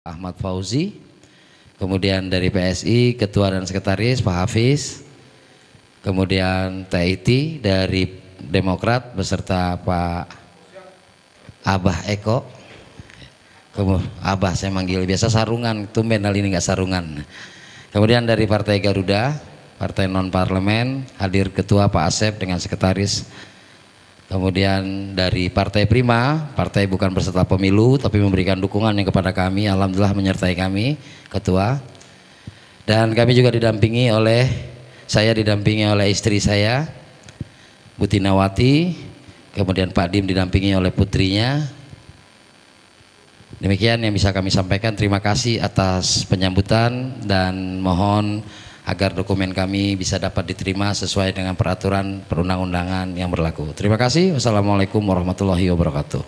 Ahmad Fauzi, kemudian dari PSI Ketua dan Sekretaris Pak Hafiz, kemudian TIT dari Demokrat beserta Pak Abah Eko, Abah saya manggil, biasa Sarungan, tumben kali ini nggak Sarungan. Kemudian dari Partai Garuda, Partai Non Parlemen, hadir Ketua Pak Asep dengan Sekretaris. Kemudian dari Partai Prima, partai bukan peserta pemilu tapi memberikan dukungan yang kepada kami, alhamdulillah menyertai kami, Ketua. Dan kami juga didampingi oleh, saya didampingi oleh istri saya, Bu Tinawati, kemudian Pak Dim didampingi oleh putrinya. Demikian yang bisa kami sampaikan. Terima kasih atas penyambutan dan mohon agar dokumen kami bisa dapat diterima sesuai dengan peraturan perundang-undangan yang berlaku. Terima kasih. Wassalamualaikum warahmatullahi wabarakatuh.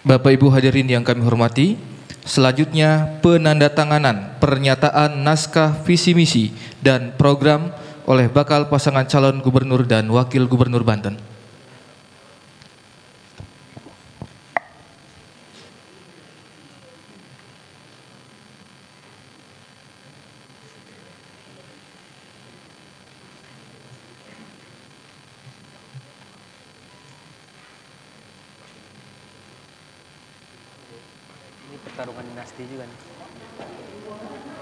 Bapak Ibu hadirin yang kami hormati, selanjutnya penandatanganan pernyataan naskah visi misi dan program oleh bakal pasangan calon gubernur dan wakil gubernur Banten. Pertarungan dinasti juga nih.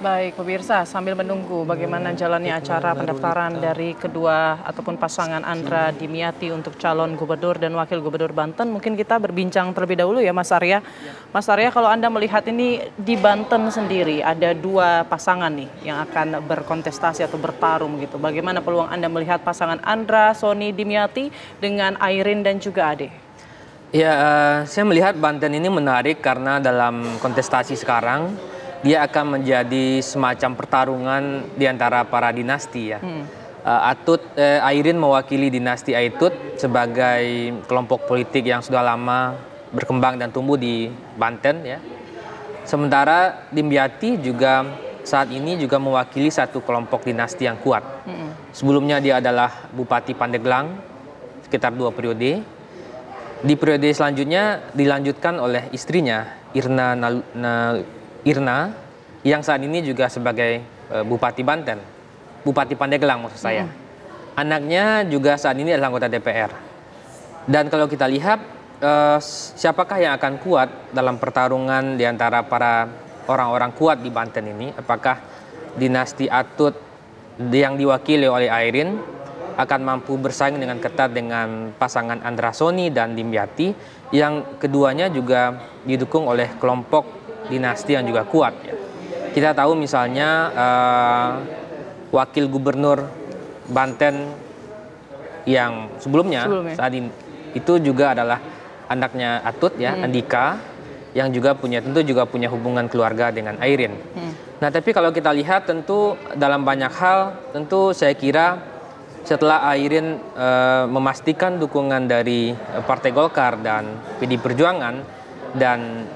Baik pemirsa, sambil menunggu bagaimana jalannya acara pendaftaran dari kedua ataupun pasangan Andra Dimyati untuk calon gubernur dan wakil gubernur Banten, mungkin kita berbincang terlebih dahulu ya Mas Arya. Mas Arya, kalau Anda melihat ini di Banten sendiri ada dua pasangan nih yang akan berkontestasi atau bertarung gitu. Bagaimana peluang Anda melihat pasangan Andra Soni Dimyati dengan Airin dan juga Ade? Ya, saya melihat Banten ini menarik karena dalam kontestasi sekarang dia akan menjadi semacam pertarungan di antara para dinasti ya. Airin mewakili dinasti Aitut sebagai kelompok politik yang sudah lama berkembang dan tumbuh di Banten ya. Sementara Dimyati juga saat ini juga mewakili satu kelompok dinasti yang kuat. Sebelumnya dia adalah Bupati Pandeglang sekitar 2 periode. Di periode selanjutnya dilanjutkan oleh istrinya Irna yang saat ini juga sebagai Bupati Banten, Bupati Pandeglang maksud saya. Anaknya juga saat ini adalah anggota DPR. Dan kalau kita lihat siapakah yang akan kuat dalam pertarungan di antara para orang-orang kuat di Banten ini? Apakah dinasti Atut yang diwakili oleh Airin akan mampu bersaing dengan ketat dengan pasangan Andra Soni dan Dimyati yang keduanya juga didukung oleh kelompok dinasti yang juga kuat ya. Kita tahu misalnya wakil gubernur Banten yang sebelumnya saat ini itu juga adalah anaknya Atut ya, Andika, yang juga tentu punya hubungan keluarga dengan Airin. Nah, tapi kalau kita lihat tentu dalam banyak hal tentu saya kira setelah Airin memastikan dukungan dari Partai Golkar dan PD Perjuangan dan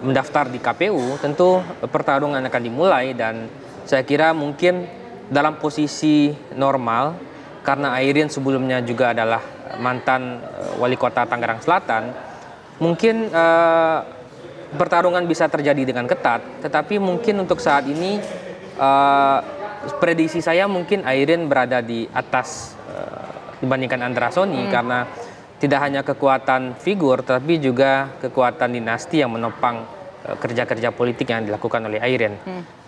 mendaftar di KPU, tentu pertarungan akan dimulai dan saya kira mungkin dalam posisi normal karena Airin sebelumnya juga adalah mantan wali kota Tangerang Selatan, mungkin pertarungan bisa terjadi dengan ketat, tetapi mungkin untuk saat ini prediksi saya mungkin Airin berada di atas dibandingkan Andra Soni karena tidak hanya kekuatan figur tapi juga kekuatan dinasti yang menopang kerja-kerja politik yang dilakukan oleh Airin.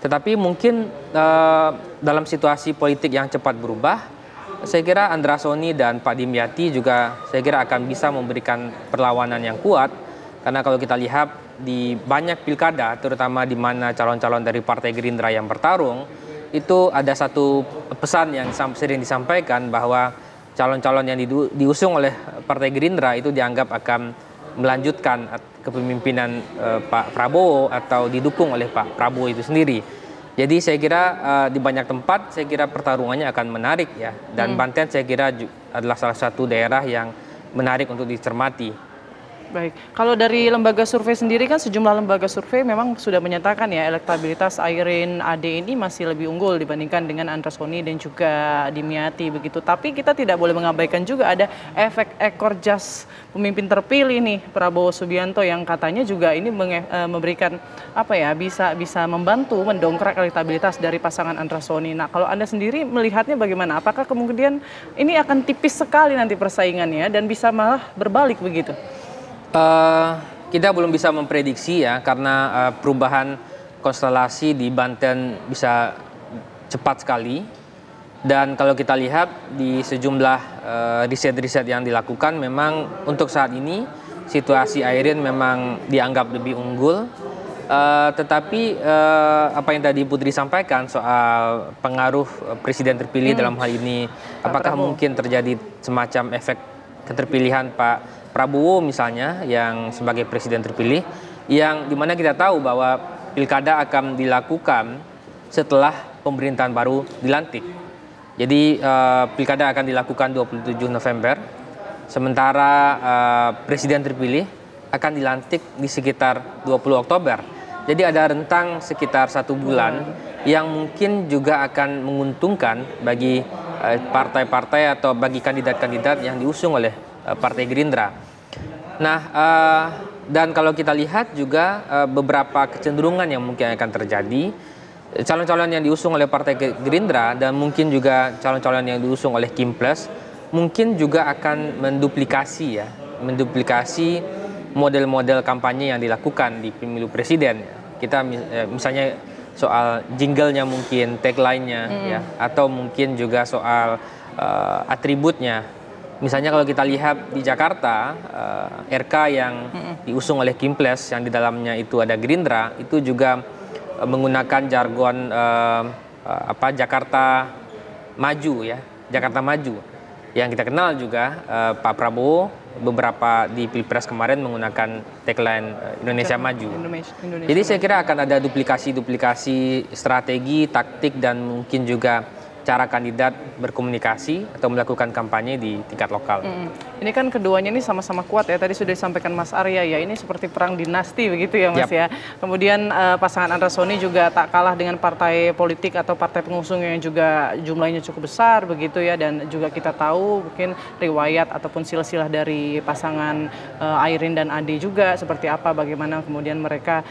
Tetapi mungkin dalam situasi politik yang cepat berubah, saya kira Andra Soni dan Pak Dimyati juga saya kira akan bisa memberikan perlawanan yang kuat karena kalau kita lihat di banyak pilkada terutama di mana calon-calon dari Partai Gerindra yang bertarung itu ada satu pesan yang sering disampaikan bahwa calon-calon yang diusung oleh Partai Gerindra itu dianggap akan melanjutkan kepemimpinan Pak Prabowo atau didukung oleh Pak Prabowo itu sendiri. Jadi saya kira di banyak tempat saya kira pertarungannya akan menarik ya. Dan Banten saya kira adalah salah satu daerah yang menarik untuk dicermati. Baik, kalau dari lembaga survei sendiri kan sejumlah lembaga survei memang sudah menyatakan ya elektabilitas Airin Ade ini masih lebih unggul dibandingkan dengan Andra Soni dan juga Dimyati begitu. Tapi kita tidak boleh mengabaikan juga ada efek ekor jas pemimpin terpilih nih Prabowo Subianto yang katanya juga ini memberikan apa ya bisa membantu mendongkrak elektabilitas dari pasangan Andra Soni. Nah, kalau Anda sendiri melihatnya bagaimana? Apakah kemudian ini akan tipis sekali nanti persaingannya dan bisa malah berbalik begitu? Kita belum bisa memprediksi ya karena perubahan konstelasi di Banten bisa cepat sekali, dan kalau kita lihat di sejumlah riset-riset yang dilakukan memang untuk saat ini situasi Airin memang dianggap lebih unggul, tetapi apa yang tadi Putri sampaikan soal pengaruh presiden terpilih dalam hal ini, apakah mungkin terjadi semacam efek keterpilihan Pak Prabowo misalnya yang sebagai presiden terpilih, yang dimana kita tahu bahwa pilkada akan dilakukan setelah pemerintahan baru dilantik. Jadi pilkada akan dilakukan 27 November, sementara presiden terpilih akan dilantik di sekitar 20 Oktober. Jadi ada rentang sekitar 1 bulan yang mungkin juga akan menguntungkan bagi partai-partai atau bagi kandidat-kandidat yang diusung oleh Partai Gerindra. Nah, dan kalau kita lihat juga beberapa kecenderungan yang mungkin akan terjadi, calon-calon yang diusung oleh Partai Gerindra dan mungkin juga calon-calon yang diusung oleh Kim Plus mungkin juga akan menduplikasi model-model kampanye yang dilakukan di pemilu presiden. Kita misalnya soal jinglenya mungkin, tagline-nya ya, atau mungkin juga soal atributnya. Misalnya kalau kita lihat di Jakarta, RK yang diusung oleh Kim Plus yang di dalamnya itu ada Gerindra, itu juga menggunakan jargon Jakarta Maju ya, Jakarta Maju. Yang kita kenal juga Pak Prabowo beberapa di Pilpres kemarin menggunakan tagline Indonesia Maju. Jadi saya kira akan ada duplikasi strategi, taktik, dan mungkin juga cara kandidat berkomunikasi atau melakukan kampanye di tingkat lokal. Ini kan keduanya ini sama-sama kuat ya. Tadi sudah disampaikan Mas Arya ya, ini seperti perang dinasti begitu ya Mas ya. Kemudian pasangan Andra Soni juga tak kalah dengan partai politik atau partai pengusung yang juga jumlahnya cukup besar begitu ya. Dan juga kita tahu mungkin riwayat ataupun silsilah dari pasangan Airin dan Ade juga seperti apa, bagaimana kemudian mereka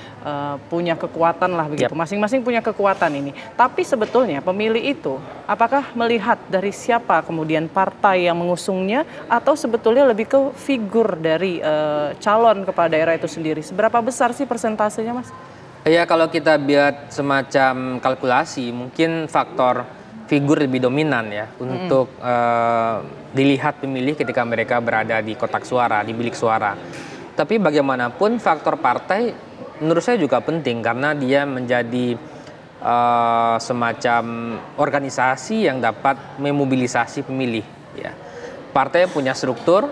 punya kekuatan lah begitu. Masing-masing punya kekuatan ini. Tapi sebetulnya pemilih itu apakah melihat dari siapa kemudian partai yang mengusungnya atau sebetulnya lebih ke figur dari calon kepala daerah itu sendiri? Seberapa besar sih persentasenya, Mas? Ya, kalau kita buat semacam kalkulasi, mungkin faktor figur lebih dominan ya untuk dilihat pemilih ketika mereka berada di kotak suara, di bilik suara. Tapi bagaimanapun faktor partai menurut saya juga penting karena dia menjadi semacam organisasi yang dapat memobilisasi pemilih ya. Partai punya struktur,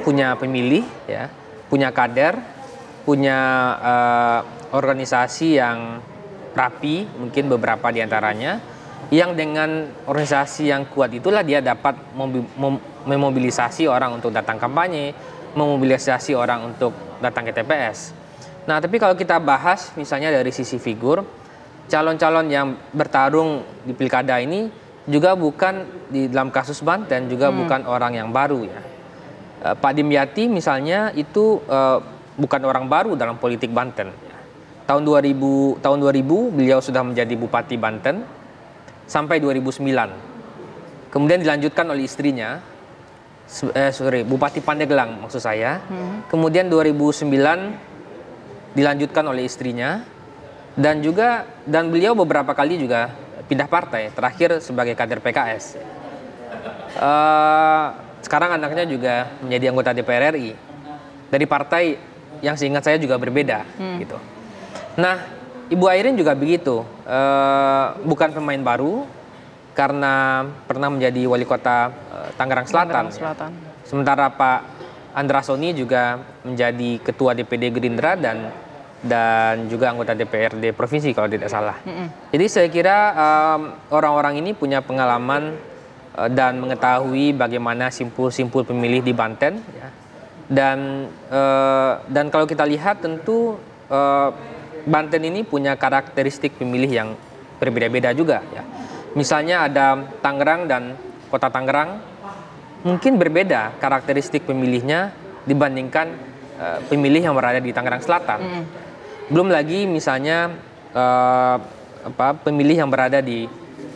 punya pemilih ya, punya kader, punya organisasi yang rapi, mungkin beberapa diantaranya, yang dengan organisasi yang kuat itulah dia dapat memobilisasi orang untuk datang kampanye, memobilisasi orang untuk datang ke TPS. Nah, tapi kalau kita bahas misalnya dari sisi figur, calon-calon yang bertarung di pilkada ini juga bukan di dalam kasus Banten juga bukan orang yang baru ya. Pak Dimyati misalnya itu bukan orang baru dalam politik Banten. Tahun 2000 beliau sudah menjadi Bupati Banten sampai 2009. Kemudian dilanjutkan oleh istrinya, Bupati Pandeglang maksud saya. Kemudian 2009 dilanjutkan oleh istrinya. Dan beliau beberapa kali juga pindah partai, terakhir sebagai kader PKS. Sekarang anaknya juga menjadi anggota DPR RI dari partai yang seingat saya juga berbeda gitu. Nah, Ibu Airin juga begitu, bukan pemain baru karena pernah menjadi wali kota Tangerang Selatan. Ya. Sementara Pak Andra Soni juga menjadi ketua DPD Gerindra dan juga anggota DPRD provinsi kalau tidak salah. Jadi saya kira orang-orang ini punya pengalaman dan mengetahui bagaimana simpul-simpul pemilih di Banten ya. Dan kalau kita lihat tentu Banten ini punya karakteristik pemilih yang berbeda-beda juga ya. Misalnya ada Tangerang dan Kota Tangerang mungkin berbeda karakteristik pemilihnya dibandingkan pemilih yang berada di Tangerang Selatan. Belum lagi misalnya pemilih yang berada di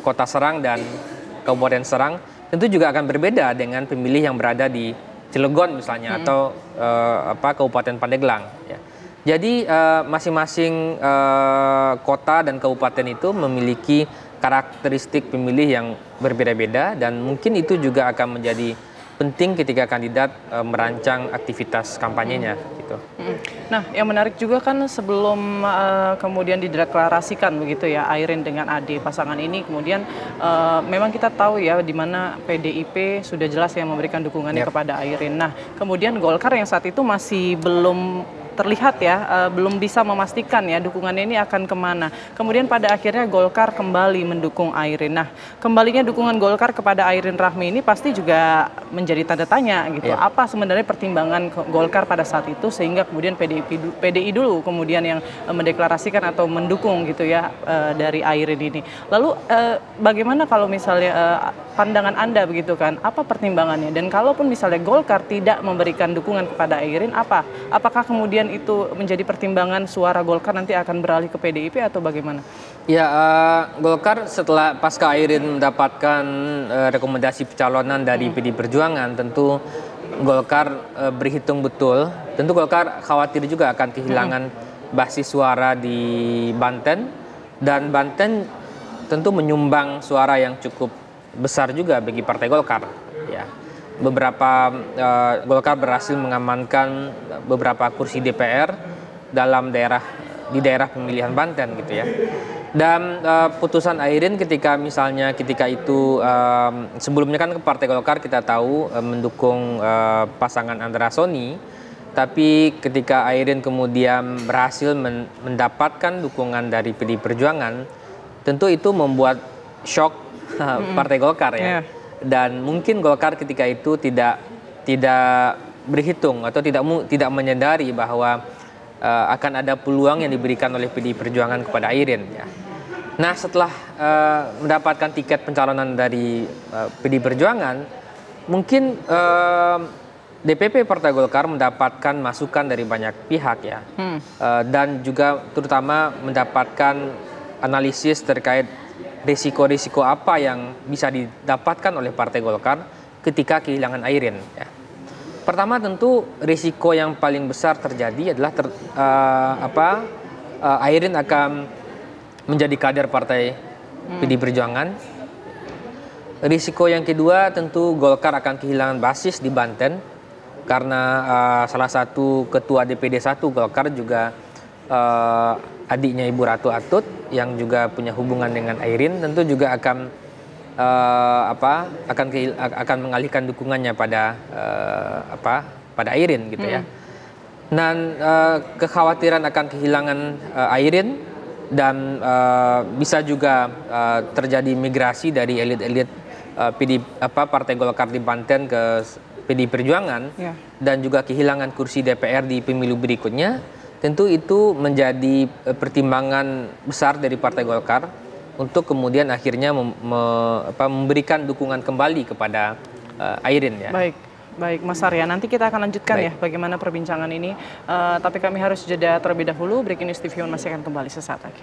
Kota Serang dan Kabupaten Serang tentu juga akan berbeda dengan pemilih yang berada di Cilegon misalnya atau Kabupaten Pandeglang. Ya. Jadi masing-masing kota dan kabupaten itu memiliki karakteristik pemilih yang berbeda-beda dan mungkin itu juga akan menjadi penting ketika kandidat merancang aktivitas kampanyenya gitu. Nah, yang menarik juga kan sebelum kemudian dideklarasikan begitu ya Airin dengan Ade pasangan ini, kemudian memang kita tahu ya di mana PDIP sudah jelas yang memberikan dukungannya kepada Airin. Nah, kemudian Golkar yang saat itu masih belum terlihat ya, belum bisa memastikan ya dukungannya ini akan kemana. Kemudian pada akhirnya Golkar kembali mendukung Airin. Nah, kembalinya dukungan Golkar kepada Airin Rahmi ini pasti juga menjadi tanda tanya gitu. Apa sebenarnya pertimbangan Golkar pada saat itu sehingga kemudian PDI dulu kemudian yang mendeklarasikan atau mendukung gitu ya dari Airin ini. Lalu bagaimana kalau misalnya pandangan Anda begitu kan, apa pertimbangannya? Dan kalaupun misalnya Golkar tidak memberikan dukungan kepada Airin, apakah kemudian itu menjadi pertimbangan suara Golkar nanti akan beralih ke PDIP atau bagaimana? Ya, Golkar setelah pasca Airin mendapatkan rekomendasi pencalonan dari PD Perjuangan, tentu Golkar berhitung betul. Tentu Golkar khawatir juga akan kehilangan basis suara di Banten, dan Banten tentu menyumbang suara yang cukup besar juga bagi Partai Golkar. Ya. Golkar berhasil mengamankan beberapa kursi DPR di daerah pemilihan Banten gitu ya. Dan putusan Airin ketika itu sebelumnya kan Partai Golkar kita tahu mendukung pasangan Andra Soni, tapi ketika Airin kemudian berhasil mendapatkan dukungan dari PD Perjuangan, tentu itu membuat shock Partai Golkar ya. Dan mungkin Golkar ketika itu tidak berhitung atau tidak menyadari bahwa akan ada peluang yang diberikan oleh PD Perjuangan kepada Airin ya. Nah, setelah mendapatkan tiket pencalonan dari PD Perjuangan, mungkin DPP Partai Golkar mendapatkan masukan dari banyak pihak ya, dan juga terutama mendapatkan analisis terkait risiko-risiko apa yang bisa didapatkan oleh Partai Golkar ketika kehilangan Airin ya. Pertama tentu risiko yang paling besar terjadi adalah Airin akan menjadi kader Partai PD Perjuangan. Risiko yang kedua tentu Golkar akan kehilangan basis di Banten karena salah satu ketua DPD 1 Golkar juga adiknya Ibu Ratu Atut yang juga punya hubungan dengan Airin, tentu juga akan mengalihkan dukungannya pada Airin gitu ya. Dan kekhawatiran akan kehilangan Airin dan bisa juga terjadi migrasi dari elit-elit Partai Golkar di Banten ke PD Perjuangan dan juga kehilangan kursi DPR di pemilu berikutnya. Tentu itu menjadi pertimbangan besar dari Partai Golkar untuk kemudian akhirnya memberikan dukungan kembali kepada Airin ya. Baik Mas Arya, nanti kita akan lanjutkan ya bagaimana perbincangan ini. Tapi kami harus jeda terlebih dahulu. Breaking News TV masih akan kembali sesaat lagi.